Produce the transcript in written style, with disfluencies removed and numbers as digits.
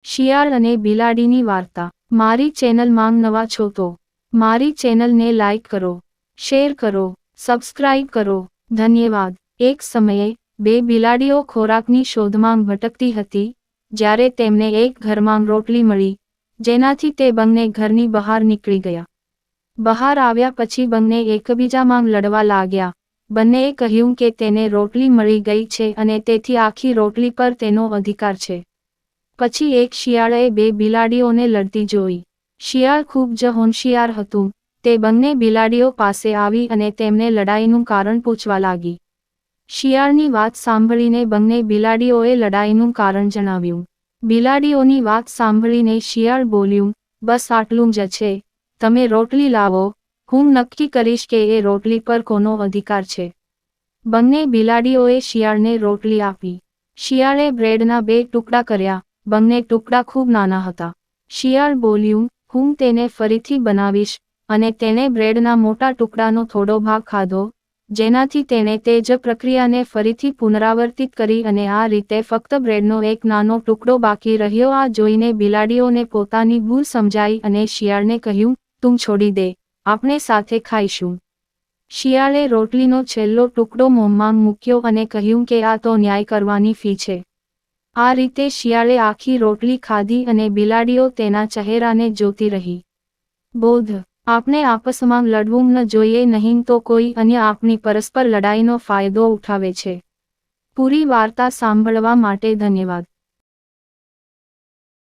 શિયાળ અને બિલાડીની વાર્તા। મારી ચેનલમાં નવા છો તો મારી ચેનલને લાઈક કરો, શેર કરો, સબસ્ક્રાઇબ કરો, ધન્યવાદ। એક સમયે બે બિલાડીઓ ખોરાકની શોધમાં ભટકતી હતી, જ્યારે તેમને એક ઘરમાં રોટલી મળી, જેનાથી તે બંને ઘરની બહાર નીકળી ગયા। બહાર આવ્યા પછી બંને એકબીજામાં લડવા લાગ્યા। બંનેએ કહ્યું કે તેને રોટલી મળી ગઈ છે અને તેથી આખી રોટલી પર તેનો અધિકાર છે। પછી એક શિયાળે બે બિલાડીઓને લડતી જોઈ। શિયાળ ખૂબ જ હોશિયાર હતું, તે બંને બિલાડીઓ પાસે આવી અને તેમને લડાઈનું કારણ પૂછવા લાગી। શિયાળની વાત સાંભળીને બંને બિલાડીઓએ લડાઈનું કારણ જણાવ્યું। બિલાડીઓની વાત સાંભળીને શિયાળ બોલ્યું, બસ આટલું જ છે, તમે રોટલી લાવો, હું નક્કી કરીશ કે એ રોટલી પર કોનો અધિકાર છે। બંને બિલાડીઓએ શિયાળને રોટલી આપી। શિયાળે બ્રેડના બે ટુકડા કર્યા, બંને ટુકડા ખૂબ નાના હતા। શિયાળ બોલ્યું, હું તેને ફરીથી બનાવીશ, અને તેણે બ્રેડના મોટા ટુકડાનો થોડો ભાગ ખાધો, જેનાથી તેણે તે જ પ્રક્રિયાને ફરીથી પુનરાવર્તિત કરી અને આ રીતે ફક્ત બ્રેડનો એક નાનો ટુકડો બાકી રહ્યો। આ જોઈને બિલાડીઓને પોતાની ભૂલ સમજાઈ અને શિયાળને કહ્યું, તું છોડી દે, આપણે સાથે ખાઈશું। શિયાળે રોટલીનો છેલ્લો ટુકડો મોંમાં મૂક્યો અને કહ્યું કે આ તો ન્યાય કરવાની ફી છે। આ રીતે શિયાળે આખી રોટલી ખાધી અને બિલાડીઓ તેના ચહેરાને જોતી રહી। બોધ: આપણે આપસમાં લડવું ન જોઈએ, નહીં તો કોઈ અન્ય આપણી પરસ્પર લડાઈનો ફાયદો ઉઠાવે છે। પૂરી વાર્તા સાંભળવા માટે ધન્યવાદ।